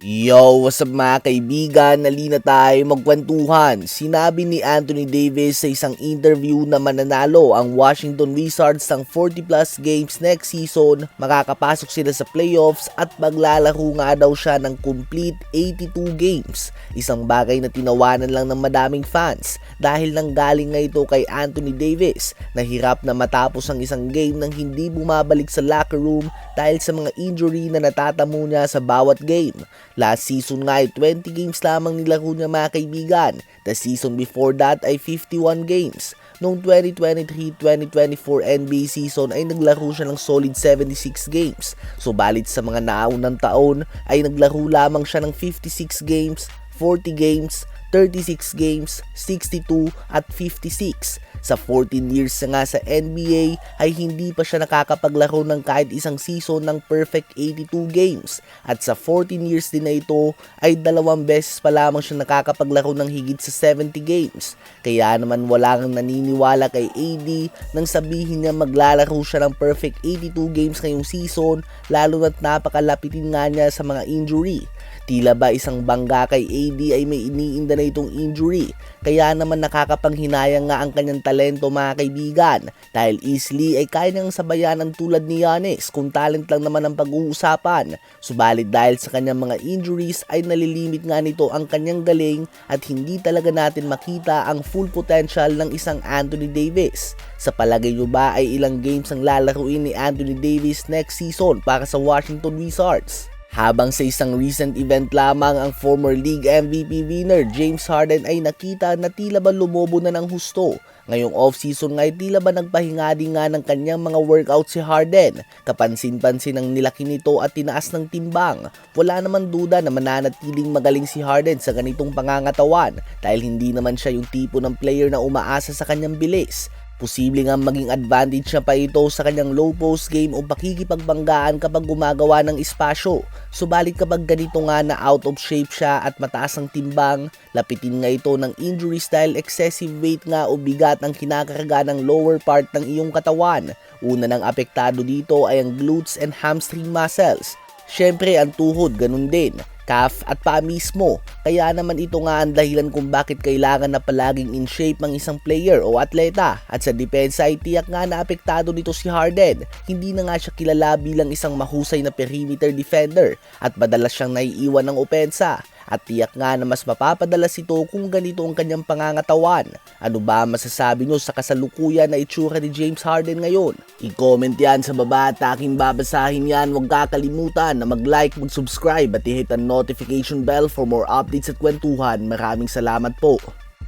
Yo, what's up mga kaibigan? Nalina tayo magkwentuhan. Sinabi ni Anthony Davis sa isang interview na mananalo ang Washington Wizards ng 40 plus games next season, makakapasok sila sa playoffs at maglalaro nga daw siya ng complete 82 games. Isang bagay na tinawanan lang ng madaming fans dahil nanggaling nga ito kay Anthony Davis na hirap na matapos ang isang game nang hindi bumabalik sa locker room dahil sa mga injury na natatamo niya sa bawat game. Last season nga ay 20 games lamang nilaro niya mga kaibigan. The season before that ay 51 games. Noong 2023-2024 NBA season ay naglaro siya ng solid 76 games. Subalit sa mga naunang taon ay naglaro lamang siya ng 56 games, 40 games, 36 games, 62 at 56. Sa 14 years na nga sa NBA ay hindi pa siya nakakapaglaro ng kahit isang season ng perfect 82 games. At sa 14 years din na ito ay 2 beses pa lamang siya nakakapaglaro ng higit sa 70 games. Kaya naman wala kang naniniwala kay AD nang sabihin niya maglalaro siya ng perfect 82 games ngayong season, lalo na't napakalapitin nga niya sa mga injury. Tila ba isang bangga kay AD ay may iniinda na itong injury, kaya naman nakakapanghinayang nga ang kanyang talento mga kaibigan dahil easily ay kaya niyang sabayan ang tulad ni Giannis kung talent lang naman ang pag-uusapan. Subalit dahil sa kanyang mga injuries ay nalilimit nga nito ang kanyang galing at hindi talaga natin makita ang full potential ng isang Anthony Davis. Sa palagay nyo ba ay ilang games ang lalaruin ni Anthony Davis next season para sa Washington Wizards? Habang sa isang recent event lamang ang former league MVP winner James Harden ay nakita na tila ba lumobo na ng husto. Ngayong off-season nga ay tila ba nagpahinga din nga ng kanyang mga workout si Harden. Kapansin-pansin ang nilaki nito at tinaas ng timbang. Wala naman duda na mananatiling magaling si Harden sa ganitong pangangatawan dahil hindi naman siya yung tipo ng player na umaasa sa kanyang bilis. Posible nga maging advantage na pa ito sa kanyang low post game o pakikipagbanggaan kapag gumagawa ng espasyo. Subalit kapag ganito nga na out of shape siya at mataas ang timbang, lapitin nga ito ng injuries dahil excessive weight nga o bigat ang kinakarga ng lower part ng iyong katawan. Una nang apektado dito ay ang glutes and hamstring muscles. Syempre ang tuhod ganun din, calf at paa mismo. Kaya naman ito nga ang dahilan kung bakit kailangan na palaging in shape ang isang player o atleta. At sa depensa ay tiyak nga na apektado nito si Harden. Hindi na nga siya kilala bilang isang mahusay na perimeter defender at madalas siyang naiiwan ng opensa. At tiyak nga na mas mapapadalas ito kung ganito ang kanyang pangangatawan. Ano ba masasabi nyo sa kasalukuyan na itsura ni James Harden ngayon? I-comment yan sa baba at aking babasahin yan. Huwag kakalimutan na mag-like, mag-subscribe at i-hit ang notification bell for more updates at kwentuhan. Maraming salamat po.